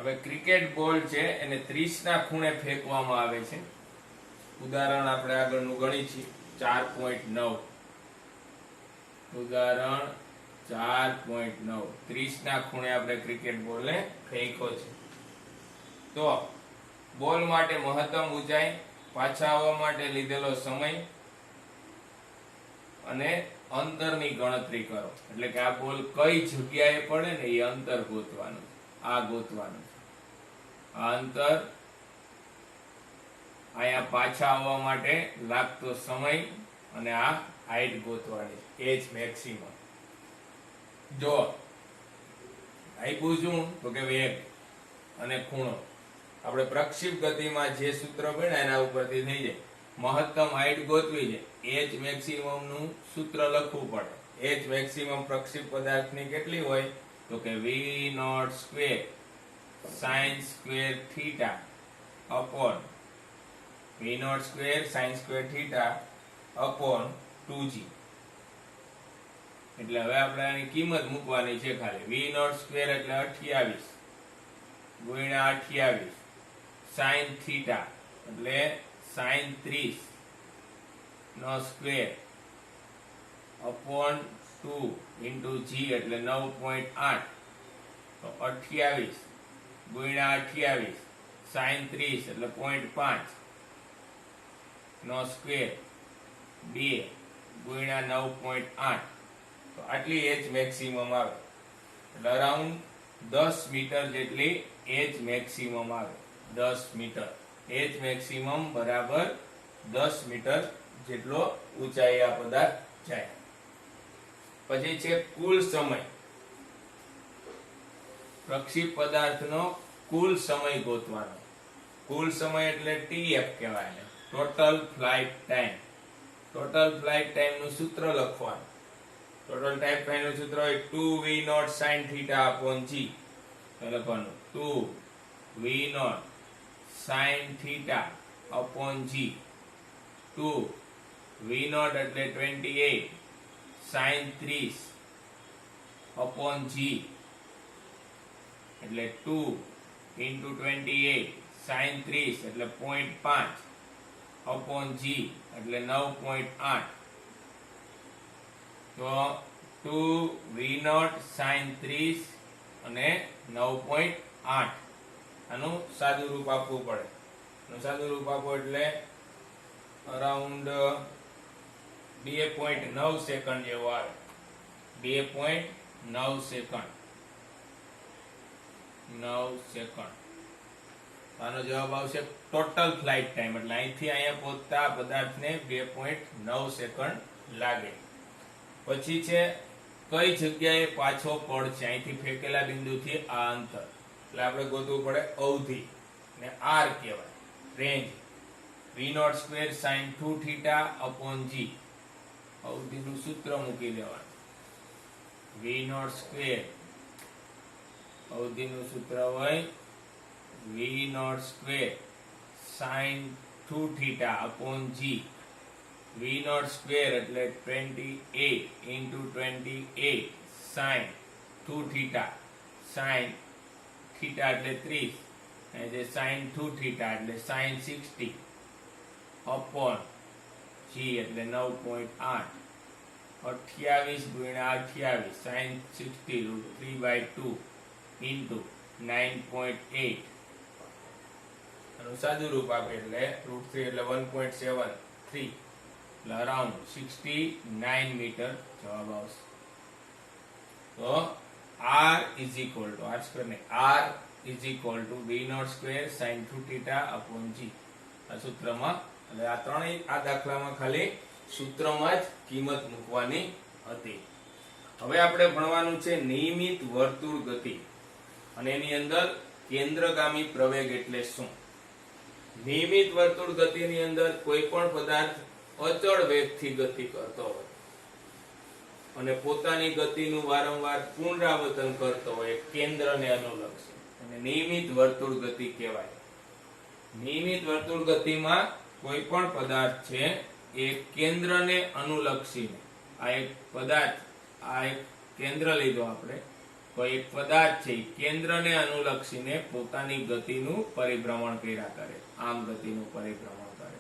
હવે ક્રિકેટ બોલ છે એને 30 ના ખૂણે ફેંકવામાં આવે છે. ઉદાહરણ આપણે આગળનું ગણી છીએ 4.9. ઉદાહરણ 4.9 30 ના ખૂણે આપણે ક્રિકેટ બોલને ફેંક્યો છે. તો બોલ માટે મહત્તમ ઊંચાઈ, પાછા આવવા માટે લીધેલો સમય અને અંતરની ગણતરી કરો. એટલે કે આ બોલ કઈ જગ્યાએ પડે ને એ અંતર ગોતવાનું. આ ગોતવાનું આ અંતર, અહીંયા પાછા આવવા માટે લાગતો સમય અને આ હાઈટ ગોતવાની, એચ મેક્સિમમ. જો આપ્યું શું તો કે વેગ અને ખૂણો. આપણે પ્રક્ષિપ્ત ગતિમાં જે સૂત્ર બન્યા એના ઉપરથી થઈ જાય. મહત્તમ હાઈટ ગોતવી છે, એચ મેક્સિમમ નું સૂત્ર લખવું પડે. એચ મેક્સિમમ પ્રક્ષિપ્ત પદાર્થની કેટલી હોય તો કે v0 square sin square theta upon v0 square sin square theta upon 2g. એટલે હવે આપણે આની કિંમત મૂકવાની છે ખાલી. v0 સ્ક્વેર એટલે 28 ગુણ્યા 28 sin થીટા એટલે sin 30 નો સ્ક્વેર અપોન 2 ઇન્ટુ g એટલે 9.8. તો 28 ગુણ્યા 28 sin 30 એટલે 0.5 નો સ્ક્વેર 2 ગુણ્યા 9.8. તો આટલી એચ મેક્સિમમ આવે. એટલે અરાઉન્ડ 10 મીટર જેટલી એચ મેક્સિમમ આવે. 10 મીટર એચ મેક્સિમમ બરાબર 10 મીટર જેટલો ઊંચાઈ આ પદાર્થ જાય. પછી છે કુલ સમય. પ્રક્ષિપ્ત પદાર્થનો કુલ સમય ગોતવાનો. કુલ સમય એટલે TF કહેવાય. Total flight time. Total flight time નું સૂત્ર લખવાનું. ટોટલ ટાઈમ ટાઈમ નું સૂત્ર હોય 2v0 sin theta upon g. તો લખવાનું 2v0 sin theta upon g. 2v0 એટલે 28 sin 30 upon g એટલે 2 into 28 sin 30 એટલે 0.5 upon g એટલે 9.8. તો 2v0 sin 30 અને 9.8 આનું સાદું રૂપ આપવું પડે. સાદું રૂપ આપો એટલે અરાઉન્ડ 2.9 સેકન્ડ જેવો આવે. 2.9 સેકન્ડ 9 સેકન્ડ. આનો જવાબ આવશે ટોટલ ફ્લાઇટ ટાઈમ. એટલે અહીંથી અહીંયા પહોંચતા પદાર્થને 2.9 સેકન્ડ લાગે. પછી છે કઈ જગ્યાએ પાછો પડશે. અહીંથી ફેંકેલા બિંદુથી આ અંતર. એટલે આપણે ગોતવું પડે અવધિ ને r કહેવાય range. v0 square sin 2 theta upon g. અવધિનું સૂત્ર મૂકી દેવાનું. v0 સ્ક્વેર અવધિનું સૂત્ર હોય v0 square sin 2 theta upon g. v0 square એટલે 28 into 28 sin 2 theta. sin theta એટલે 30 અને જે sin 2 થીટા એટલે sin 60 upon g એટલે 9.8. 28 ગુણ્યા 28 sin 60 √3/2 into 9.8. આનું સાદું રૂપ આપે એટલે √3 એટલે 1.73 એટલે અરાઉન્ડ 69 મીટર જવાબ આવશે. તો r is equal to r square ને r is equal to v0 square sin 2 theta upon g. આ સૂત્રમાં એટલે આ ત્રણેય આ દાખલામાં ખાલી સૂત્રમાં જ કિંમત મૂકવાની હતી. હવે આપણે ભણવાનું છે નિયમિત વર્તુળ ગતિ અને એની અંદર કેન્દ્રગામી પ્રવેગ એટલે શું. નિયમિત વર્તુળ ગતિની અંદર કોઈ પણ પદાર્થ અચળ વેગથી ગતિ કરતો હોય અને પોતાની ગતિનું વારંવાર પુનરાવર્તન કરતો હોય કેન્દ્રને અનુલક્ષી અને નિયમિત વર્તુળ ગતિ કહેવાય. નિયમિત વર્તુળ ગતિમાં કોઈ પણ પદાર્થ છે એ કેન્દ્રને અનુલક્ષીને આ એક પદાર્થ આ એક કેન્દ્ર લીધો આપણે કોઈ એક પદાર્થ છે એ કેન્દ્રને અનુલક્ષીને પોતાની ગતિનું પરિભ્રમણ કર્યા કરે, આમ ગતિનું પરિભ્રમણ કરે,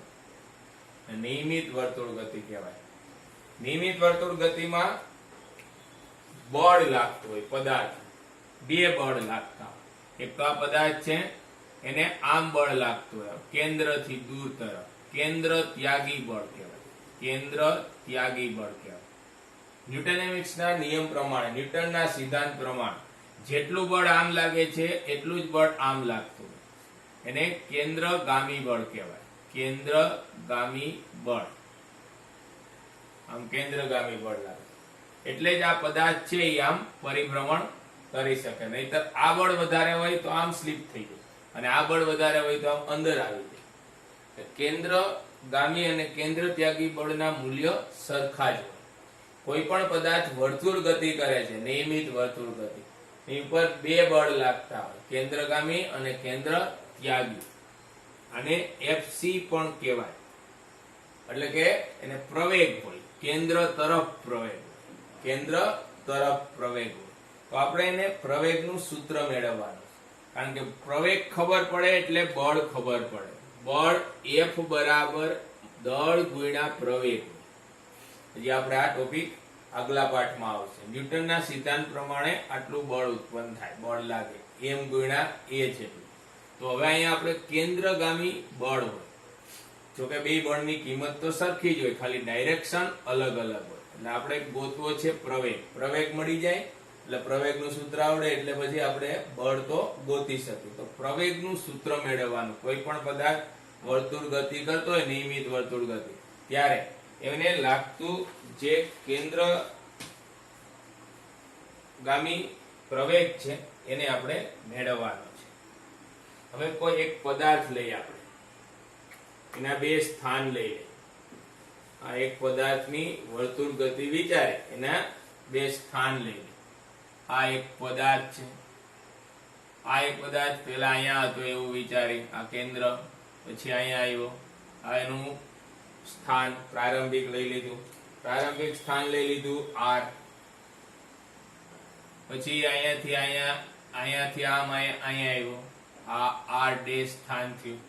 નિયમિત વર્તુળ ગતિ કહેવાય. નિયમિત વર્તુળ ગતિમાં બળ લાગતું હોય, પદાર્થ બે બળ લાગતા હોય. એક તો આ પદાર્થ છે એને આમ બળ લાગતું હોય કેન્દ્રથી દૂર તરફ, કેન્દ્ર ત્યાગી બળ કહેવાય, કેન્દ્ર ત્યાગી બળ કહેવાય. ન્યુટોનેમિક્સના નિયમ પ્રમાણે, ન્યૂટનના સિદ્ધાંત પ્રમાણે જેટલું બળ આમ લાગે છે એટલું જ બળ આમ લાગતું હોય, એને કેન્દ્રગામી બળ કહેવાય, કેન્દ્રગામી બળ. આમ કેન્દ્રગામી બળ લાગે એટલે જ આ પદાર્થ છે એ આમ પરિભ્રમણ કરી શકે. નહીતર આ બળ વધારે હોય તો આમ સ્લીપ થઈ જાય, અને આ બળ વધારે હોય તો આમ અંદર આવી જાય. કેન્દ્રગામી અને કેન્દ્ર ત્યાગી બળના મૂલ્ય સરખા જ હોય. કોઈ પણ પદાર્થ વર્તુળ ગતિ કરે છે, નિયમિત વર્તુળ ગતિ, એની ઉપર બે બળ લાગતા હોય, કેન્દ્રગામી અને કેન્દ્ર ત્યાગી. આને એફસી પણ કહેવાય, એટલે કે એને પ્રવેગ હોય, કેન્દ્ર તરફ પ્રવેગ, કેન્દ્ર તરફ પ્રવેગ હોય. તો આપણે એને પ્રવેગનું સૂત્ર મેળવવાનું, કારણ કે પ્રવેગ ખબર પડે એટલે બળ ખબર પડે. બળ F બરાબર દળ ગુણ્યા પ્રવેગ. હજી આપણે આ ટોપિક આગલા પાઠમાં આવશે. ન્યૂટનના સિદ્ધાંત પ્રમાણે આટલું બળ ઉત્પન્ન થાય, બળ લાગે m ગુણ્યા a જેટલું. તો હવે અહીંયા આપણે કેન્દ્રગામી બળ હોય, જોકે બે બળની કિંમત તો સરખી જ હોય, ખાલી ડાયરેક્શન અલગ અલગ હોય. એટલે આપણે ગોતવો છે પ્રવેગ. પ્રવેગ મળી જાય એટલે પ્રવેગનું સૂત્ર આવડે એટલે પછી આપણે બળ તો ગોતી શકીએ. તો પ્રવેગનું સૂત્ર મેળવવાનું. કોઈ પણ પદાર્થ વર્તુળ ગતિ કરતો હોય, નિયમિત વર્તુળ ગતિ, ત્યારે એને લાગતું જે કેન્દ્રગામી પ્રવેગ છે એને આપણે મેળવવાનો છે. હવે કોઈ એક પદાર્થ લઈએ આપણે, એના બે સ્થાન લઈએ. આ એક પદાર્થની વર્તુળ ગતિ વિચારે, એના બે સ્થાન લઈએ. આ એક પદાર્થ છે, આ એક પદાર્થ પેલા અહીંયા હતો એવું વિચારી, આ કેન્દ્ર, પછી અહીંયા આવ્યો, આ એનું સ્થાન પ્રારંભિક લઈ લીધું, પ્રારંભિક સ્થાન લઈ લીધું R, પછી અહીંયાથી અહીંયા, અહીંયાથી આમ અહીંયા આવ્યો, આ R ડેશ સ્થાન થયું,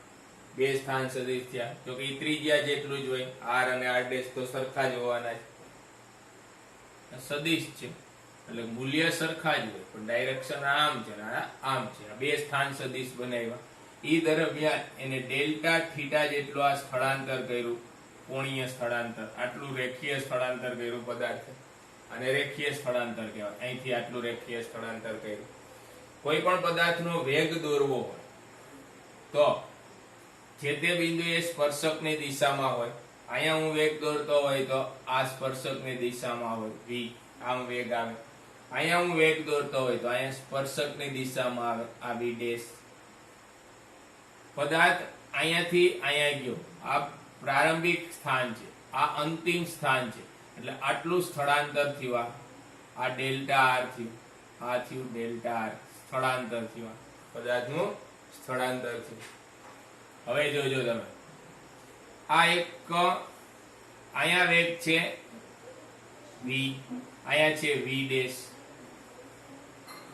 બે સ્થાન સદિશ થયા. જો કે ત્રિજ્યા જેટલું જ હોય, R અને R ડેશ તો સરખા જ હોવાના છે, સદિશ છે એટલે મૂલ્ય સરખા જ હોય, પણ ડાયરેક્શન આમ છે અને આમ છે. આ બે સ્થાન સદિશ બનાવ્યા. ઈ દરમિયાન એને ડેલ્ટા થીટા જેટલું આ સ્થળાંતર કર્યું, કોણીય સ્થળાંતર, આટલું રેખીય સ્થળાંતર કર્યું પદાર્થ, અને રેખીય સ્થળાંતર કહેવાય. અહીંથી આટલું રેખીય સ્થળાંતર કર્યું. કોઈ પણ પદાર્થનો વેગ દોરવો હોય તો જે તે બિંદુએ સ્પર્શકની દિશામાં હોય, અહીંયા હું વેગ દોરતો હોય તો આ સ્પર્શકની દિશામાં હોય v, આમ વેગ આવે. અહીંયા હું વેગ દોરતો હોય તો અહીંયા સ્પર્શકની દિશામાં આવે, આ v ડેશ. પદાર્થ અહીંયાથી અહીંયા ગયો, આ પ્રારંભિક સ્થાન છે, આ અંતિમ સ્થાન છે, એટલે આટલું સ્થળાંતર થયું, આ ડેલ્ટા r થયું, આ થયું ડેલ્ટા r, સ્થળાંતર થયું, પદાર્થનું સ્થળાંતર થયું. હવે જોજો તમે, આ એક અહીંયા વેગ છે v, અહીંયા છે v ડેશ.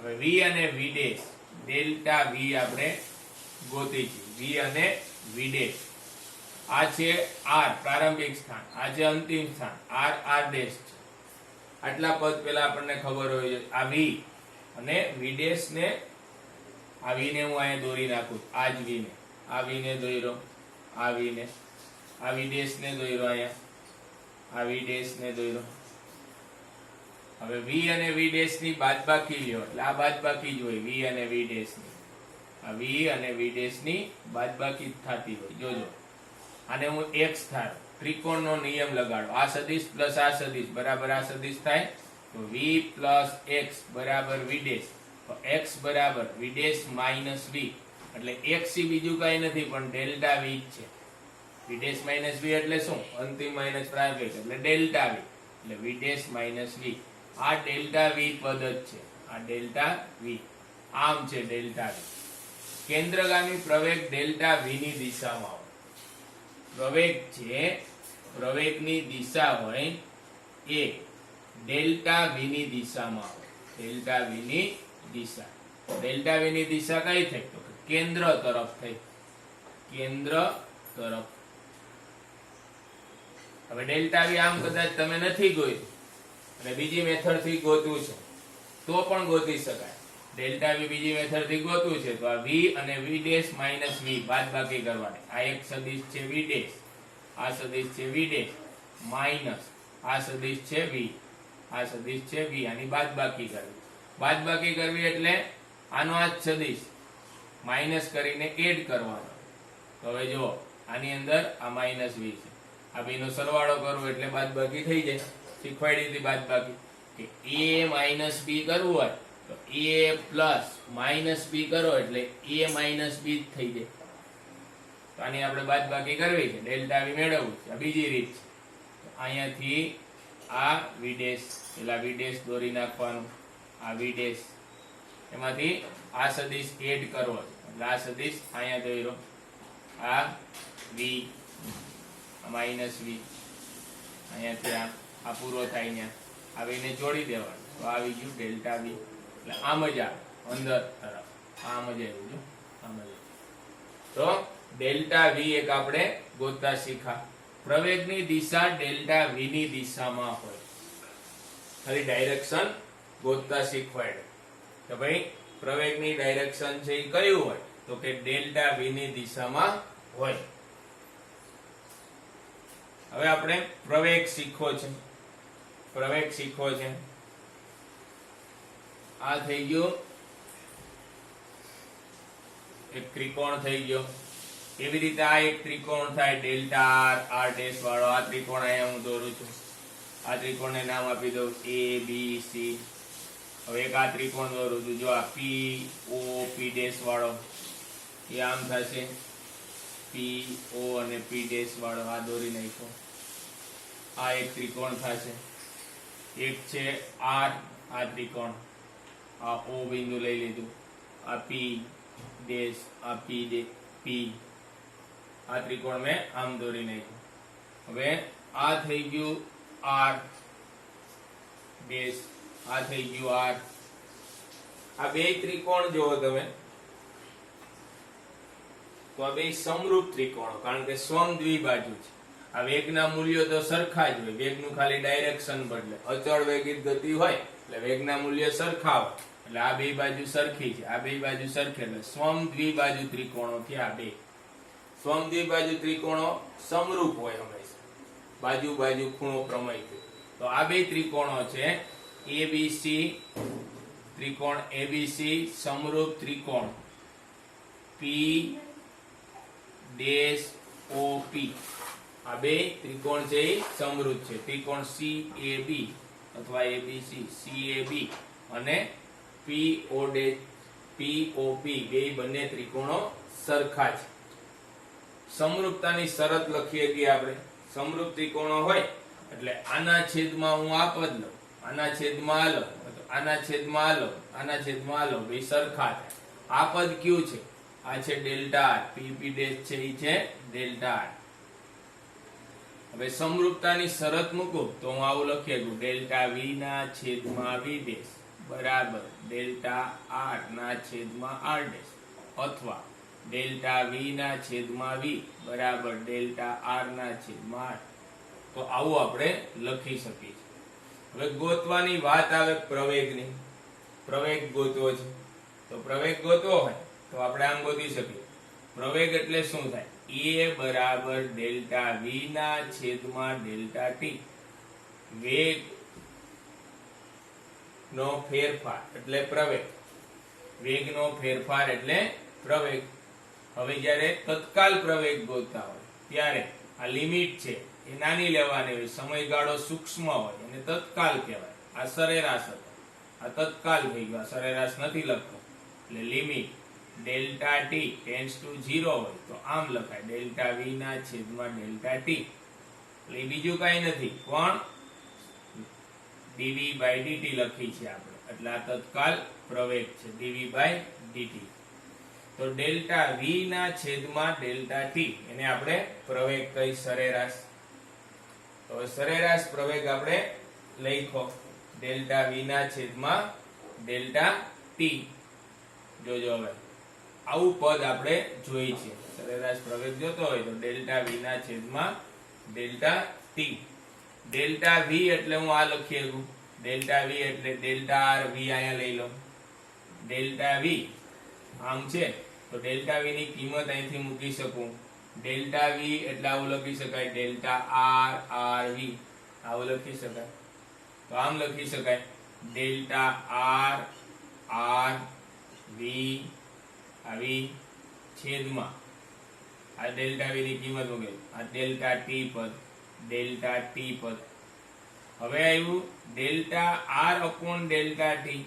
હવે v અને v ડેશ, ડેલ્ટા v આપણે ગોતી છે, v અને v ડેશ. આ છે r પ્રારંભિક સ્થાન, આ છે અંતિમ સ્થાન, r r ડેશ છે. આટલા પદ પેલા આપણને ખબર હોય છે. આ v અને v ડેશ ને, આ v ને હું અહીંયા દોરી નાખું, આ જ v ને, આ v ને દોર્યો, આ v ને, આ v ડેશ ને દોર્યો, અહીંયા આ v ડેશ ને દોર્યો. હવે v અને v ડેશ ની બાદબાકી લ્યો એટલે આ બાદબાકી જ હોય, v અને v ડેશ ની, આ v અને v ડેશ ની બાદબાકી થતી હોય. જોજો, આને હું x ધારો, ત્રિકોણનો નિયમ લગાડો, આ સદિશ પ્લસ આ સદિશ બરાબર આ સદિશ થાય, તો v પ્લસ x બરાબર v ડેશ. તો x બરાબર v ડેશ માઇનસ v, એટલે x એ બીજું કઈ નથી પણ ડેલ્ટા v જ છે. v ડેશ માઇનસ v એટલે શું? અંતિમ માઇનસ પ્રારંભિક, એટલે ડેલ્ટા v, એટલે v ડેશ માઇનસ v. આ ડેલ્ટા v પદ જ છે, આ ડેલ્ટા v, આમ છે ડેલ્ટા v. કેન્દ્રગામી પ્રવેગ ડેલ્ટા v ની દિશામાં હોય. પ્રવેગ છે, પ્રવેગની દિશા હોય એ ડેલ્ટા v ની દિશામાં હોય. ડેલ્ટા વી ની દિશા. ડેલ્ટા વી ની દિશા કઈ થઈ? તો કે કેન્દ્ર તરફ થઈ. કેન્દ્ર તરફ. હવે ડેલ્ટા વી આમ કદાચ તમે નથી ગોત્યું અને બીજી મેથડ થી ગોતવું છે તો પણ ગોતી શકાય. ડેલ્ટા વી બીજી મેથડ થી ગોતવું છે તો આ વી અને વી ડેશ માઇનસ વી બાદબાકી કરવાની. આ એક સદિશ છે વી ડેશ, આ સદિશ છે વી ડેશ માઇનસ આ સદિશ છે વી, આ સદિશ છે વી. આની બાદબાકી કરવી. બાદબાકી કરવી એટલે આનો આ જ સદિશ માઇનસ કરીને એડ કરવાનો. તો હવે જો આની અંદર આ માઇનસ વી છે, આ બે નો સરવાળો કરવો એટલે બાદબાકી થઈ જાય. શીખવાડી હતી બાદબાકી કે a માઇનસ b કરવું હોય તો a પ્લસ માઇનસ b કરો એટલે a માઇનસ b જ થઈ જાય. તો આની આપણે બાદબાકી કરવી છે, ડેલ્ટા વી મેળવવું છે. આ બીજી રીત છે. અહીંયાથી આ વી ડેશ, પેલા વી ડેશ દોરી નાખવાનું, આ વી ડેશ, એમાંથી આ સદિશ એડ કરવો છે એટલે આ સદિશ અહીંયા દોર્યો, આ વી માઇનસ વી, અહીંયાથી આ પૂરો થાય ત્યાં આ વીને જોડી દેવાનું તો આવી ગયું ડેલ્ટા વી. એટલે આમ જ આવે અંદર તરફ, આમ જ આવ્યું જો, આમ જ. તો ડેલ્ટા વી એક આપણે ગોતતા શીખા. પ્રવેગની દિશા ડેલ્ટા વી ની દિશામાં હોય. ખાલી ડાયરેક્શન ગોતતા શીખવાડે કે ભાઈ પ્રવેગની ડાયરેક્શન છે એ કયું હોય તો કે ડેલ્ટા વી ની દિશામાં હોય. હવે આપણે પ્રવેગ શીખવો છે. પ્રવેગ શીખવો છે. આ થઈ ગયો એક ત્રિકોણ થઈ ગયો. એવી રીતે આ એક ત્રિકોણ થાય ડેલ્ટા આર, આર ડેશ વાળો. આ ત્રિકોણ અહીંયા હું દોરું છું. આ ત્રિકોણને નામ આપી દઉં એ બી સી. હવે એક આ ત્રિકોણ દોરું છું, જો આ પી ઓ પી ડેશ વાળો, એ આમ થશે પી ઓ અને પી ડેશ વાળો. આ દોરી નાખ્યો. આ એક ત્રિકોણ થશે. એક છે આર, આ ત્રિકોણ, આ ઓ બિંદુ લઈ લીધું, આ પી ડેશ, આ પી ડે પી. આ ત્રિકોણ મેં આમ દોરી નાખ્યું. હવે આ થઈ ગયું આર ડેશ, આ થઈ ગયું આર. આ બે ત્રિકોણ જોવો તમે તો આ બે સમરૂપ ત્રિકોણો, કારણ કે સ્વમ દ્વિબાજુ છે. આ વેગના મૂલ્યો તો સરખા જ હોય, વેગનું ખાલી ડાયરેક્શન બદલે. અચળ વેગિત ગતિ હોય એટલે વેગના મૂલ્ય સરખા હોય એટલે આ બે બાજુ સરખી છે, આ બે બાજુ સરખી. એટલે સ્વમ દ્વિબાજુ ત્રિકોણો થયા બે. સ્વમ દ્વિબાજુ ત્રિકોણો સમરૂપ હોય હંમેશા, બાજુ બાજુ ખૂણો પ્રમેય છે. તો આ બે ત્રિકોણો છે એબીસી ત્રિકોણ, એબીસી સમરૂપ ત્રિકોણ પી ડેશ ઓપી. આ બે ત્રિકોણ છે એ સમરૂપ છે. ત્રિકોણ સીએબી અથવા એબીસી સીએબી અને પીઓ ડેશ પીઓપી બે બંને ત્રિકોણો સરખા છે. સમરૂપતાની શરત લખીએ કે આપણે સમરૂપ ત્રિકોણો હોય એટલે આના છેદમાં હું આ પદ લઉં, આના છેદમાં આ લઉં, આના છેદમાં આ લઉં, આના છેદમાં આ લઉં, બે સરખા થાય. આ પદ કયું છે? આ છે ડેલ્ટા આર. પીપી ડેશ છે એ છે ડેલ્ટા આર. હવે સમરૂપતાની શરત મૂકું તો હું આવું લખી શકું ડેલ્ટા વી ના છેદમાં વી ડેશ બરાબર ડેલ્ટા આર ના છેદમાં આર ડેશ, અથવા ડેલ્ટા વી ના છેદમાં વી બરાબર ડેલ્ટા આર ના છેદમાં આર. તો આવું આપણે લખી શકીએ છીએ. હવે ગોતવાની વાત આવે પ્રવેગની. પ્રવેગ ગોતવો છે તો પ્રવેગ ગોતવો હોય તો આપણે આમ ગોતી શકીએ. પ્રવેગ એટલે શું થાય? એ બરાબર ડેલ્ટા વી ના છેદમાં ડેલ્ટા ટી. વેગ નો ફેરફાર એટલે પ્રવેગ. વેગ નો ફેરફાર એટલે પ્રવેગ. હવે જ્યારે તત્કાલ પ્રવેગ ગોતતા હોય ત્યારે આ લિમિટ છે એ નાની લેવાની હોય, સમયગાળો સૂક્ષ્મ હોય અને તત્કાલ કહેવાય. આ સરેરાશ હતો, આ તત્કાલ થઈ ગયો, આ સરેરાશ નથી લખતો. એટલે limit delta T tends to 0 હોય તો આમ લખાય ડેલ્ટા વી ના છેદમાં ડેલ્ટા ટી. એટલે બીજું કાંઈ નથી પણ dv by dt લખી છે આપણે. એટલે આ તત્કાલ પ્રવેગ છે dv by dt. તો ડેલ્ટા વી ના છેદમાં ડેલ્ટા ટી એને આપણે પ્રવેગ કઈ સરેરાશ. તો સરેરાશ પ્રવેગ આપણે લખો ડેલ્ટા વી ના છેદમાં ડેલ્ટા ટી. જોજો હવે આવું પદ આપણે જોઈ છે. સરેરાશ પ્રવેગ જોતો હોય તો ડેલ્ટા વી ના છેદમાં ડેલ્ટા ટી. ડેલ્ટા વી એટલે હું આ લખી શકું. ડેલ્ટા વી એટલે ડેલ્ટા આર. વી અહીંયા લઈ લો. ડેલ્ટા વી આમ છે તો ડેલ્ટા વી ની કિંમત અહીંથી મૂકી શકું. ડેલ્ટા વી એટલે આવું લખી શકાય ડેલ્ટા આર આર વી. આવું લખી શકાય. તો આમ લખી શકાય ડેલ્ટા આર આર વી આવી છેદમાં આ ડેલ્ટા વી ની કિંમત મૂકે. આ ડેલ્ટા ટી પદ. ડેલ્ટા ટી પદ. હવે આવ્યું delta R upon delta T.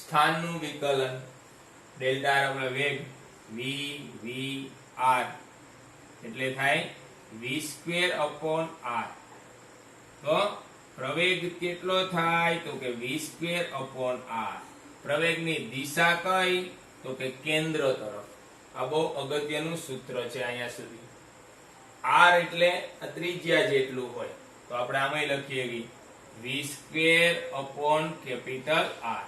સ્થાનનું વિકલન. ડેલ્ટા આર આપણે વેગ વી વી આર એટલે થાય વી સ્ક્વેર અપોન આર. તો પ્રવેગ કેટલો થાય તો કે વી સ્ક્વેર અપોન આર. પ્રવેગની દિશા કઈ તો કે કેન્દ્ર તરફ. આ બહુ અગત્યનું સૂત્ર છે અહીંયા સુધી. આર એટલે ત્રિજ્યા જેટલું હોય તો આપણે આમાં લખીએ કે વી સ્ક્વેર અપોન કેપિટલ આર.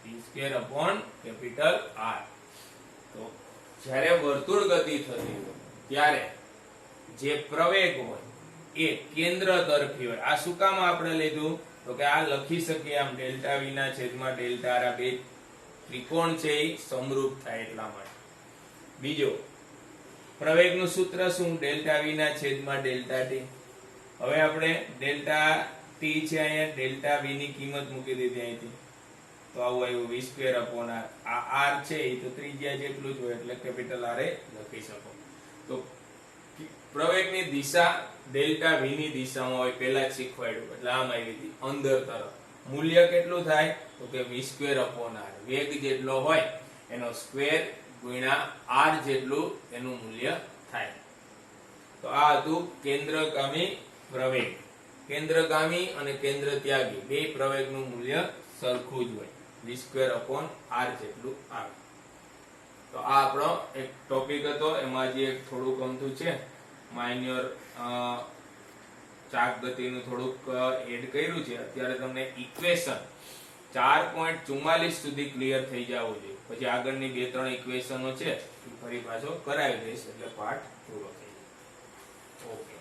વી સ્ક્વેર અપોન કેપિટલ આર. તો જ્યારે વર્તુળ ગતિ થતી હોય ત્યારે જે પ્રવેગ હોય એ કેન્દ્ર તરફી હોય. આ શું કામ આપણે લીધું તો કે આ લખી શકીએ આમ ડેલ્ટા વી ના છેદમાં ડેલ્ટા આર. આ બે ત્રિકોણ છે એ સમરૂપ થાય એટલા માટે. બીજો પ્રવેગનું સૂત્ર શું? ડેલ્ટા વી ના છેદમાં ડેલ્ટા ટી. હવે આપણે ડેલ્ટા ટી છે અહીંયા ડેલ્ટા વી ની કિંમત મૂકી દીધી અહીંથી. તો આવું આવ્યું વી સ્ક્વેર અપોન આર. આ આર છે એ તો ત્રિજ્યા જેટલું જ હોય એટલે કેપિટલ આર એ લખી શકો. તો પ્રવેગની દિશા ડેલ્ટા વી ની દિશામાં હોય પહેલા જ શીખવાડ્યું એટલે આમ આવી હતી અંદર તરફ. મૂલ્ય કેટલું થાય તો કે વી સ્ક્વેર અપોન આર. વેગ જેટલો હોય એનો સ્ક્વેર ગુણ્યા આર જેટલું એનું મૂલ્ય થાય. તો આ હતું કેન્દ્રગામી પ્રવેગ. કેન્દ્રગામી અને કેન્દ્ર ત્યાગી બે પ્રવેગનું મૂલ્ય સરખું જ હોય. વી સ્ક્વેર અપોન આર જેટલું આવે. તો આ આપણો એક ટોપિક હતો. એમાં જે એક થોડુંક અમથું છે માઇન્યોર ચાક ગતિનું થોડુંક એડ કર્યું છે. અત્યારે તમને ઇક્વેશન 4.44 સુધી ક્લિયર થઈ જવું જોઈએ. પછી આગળની 2-3 ઇક્વેશનો છે એ ફરી પાછો કરાવી દઈશ એટલે પાઠ પૂરો થઈ જાય. ઓકે.